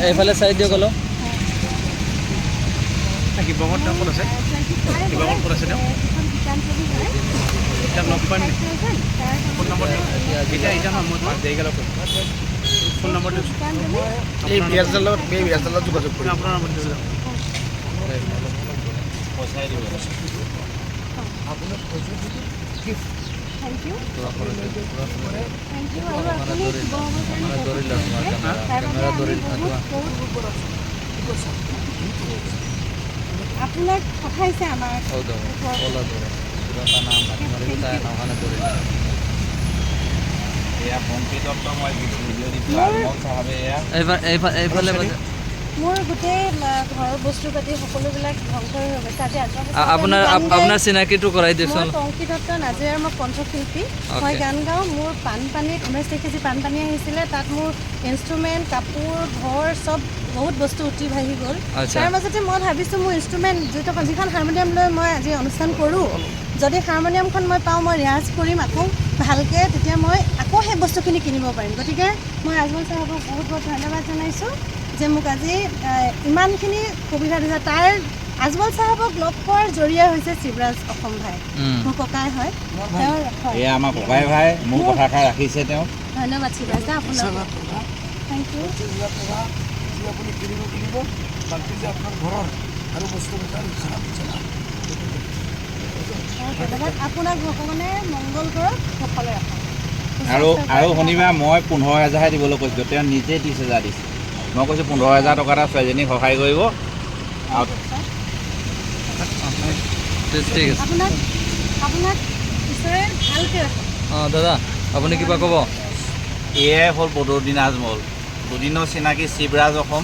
এইফালে চাই দিয়ক অলপ। শিৱসাগৰত তেওঁ ক'ত আছে? শিৱসাগৰত ক'ত আছে তেওঁ? এতিয়া লগ পাম নেকি? ফোন নম্বৰ দিয়ক। এতিয়া নহয়, মই দেৰিকৈ লগ কৰিম। ফোন নম্বৰ দিয়ক। এই বিৰাজদাৰ লগত যোগাযোগ কৰিম। আপোনাৰ নম্বৰ দিয়ক। পইচাই দিব আপোনাক পঠাইছে আমাৰ এয়া সংকেতত মই ভিডিঅ' দিছোঁ আলমল চাহাবে এয়া এইফালে মোৰ গোটেই ঘৰৰ বস্তু পাতি সকলোবিলাক ধ্বংস হৈ গৈছে। আজি আপোনাৰ চিনাকিটো কৰাই দিয়কচোন। মই টংকি দত্ত নাজিৰাৰ মই কণ্ঠশিল্পী। মই গান গাওঁ। মোৰ বানপানীত 19 তাৰিখে যি বানপানী আহিছিলে তাত মোৰ ইনষ্ট্ৰুমেণ্ট, কাপোৰ, ঘৰ চব বহুত বস্তু উটি ভাহি গ'ল। তাৰ মাজতে মই ভাবিছোঁ মোৰ ইনষ্ট্ৰুমেণ্ট যিখন হাৰমনিয়াম লৈ মই আজি অনুষ্ঠান কৰোঁ, যদি হাৰমনিয়ামখন মই পাওঁ মই ৰিয়াজ কৰিম আকৌ ভালকৈ, তেতিয়া মই আকৌ সেই বস্তুখিনি কিনিব পাৰিম। গতিকে মই আজমল চাহাবক বহুত বহুত ধন্যবাদ জনাইছোঁ যে মোক আজি ইমানখিনি সুবিধা দিছে। তাৰ আজমল চাহাবক লগ পোৱাৰ জৰিয়া হৈছে শিৱৰাজ অসম ভাই, মোৰ ককাই হয়। এয়া আমাৰ ককাই ভাই, মোৰ কথাষাৰ ৰাখিছে তেওঁ। ধন্যবাদ শিৱৰাজ দা, আপোনাক থেংক ইউ। আপুনি কিনিব বাকী যে আপোনাৰ ঘৰৰ আৰু বস্তু ধন্যবাদ। আপোনাক ভগৱানে মংগল কৰক, সকলোৱে ৰাখক। আৰু শনিবাৰ মই 15,000হে দিবলৈ কৈছিলোঁ, তেওঁ নিজে 30,000 দিছে। মই কৈছোঁ 15,000 টকা এটা ছোৱালীজনীক সহায় কৰিব। ঠিক আছে। আপোনাক ঈশ্বৰে ভালকৈ ৰাখক। অঁ দাদা, আপুনি কিবা ক'ব? এয়াই হ'ল বদৰুদ্দিন আজমল, দুদিনৰ চিনাকি শিৱৰাজ অসম।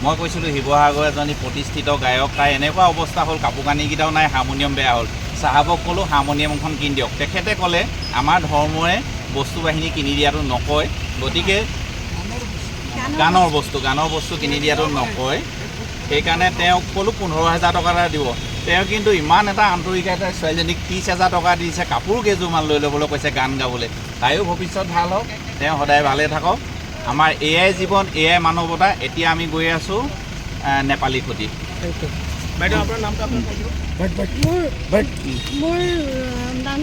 মই কৈছিলোঁ শিৱসাগৰ এজনী প্ৰতিষ্ঠিত গায়ক, তাই এনেকুৱা অৱস্থা হ'ল কাপোৰ কানিকেইটাও নাই, হাৰমনিয়াম বেয়া হ'ল। চাহাবক ক'লোঁ হাৰমনিয়ামখন কিনি দিয়ক। তেখেতে ক'লে আমাৰ ধৰ্মৰে বস্তু বাহিনী কিনি দিয়াটো নকয়, গতিকে গানৰ বস্তু কিনি দিয়াটো নকয়। সেইকাৰণে তেওঁক ক'লোঁ 15,000 টকা এটা দিব। তেওঁ কিন্তু ইমান এটা আন্তৰিকতাৰে ছোৱালীজনীক 30,000 টকা দিছে, কাপোৰ কেইযোৰমান লৈ ল'বলৈ কৈছে গান গাবলৈ। তাইও ভৱিষ্যত ভাল হওক, তেওঁ সদায় ভালে থাকক। আমাৰ এয়াই জীৱন, এয়াই মানৱতা। এতিয়া আমি গৈ আছোঁ নেপালী খুটি। বাইদেউ আপোনাৰ নামটো আপোনাৰ মোৰ নাম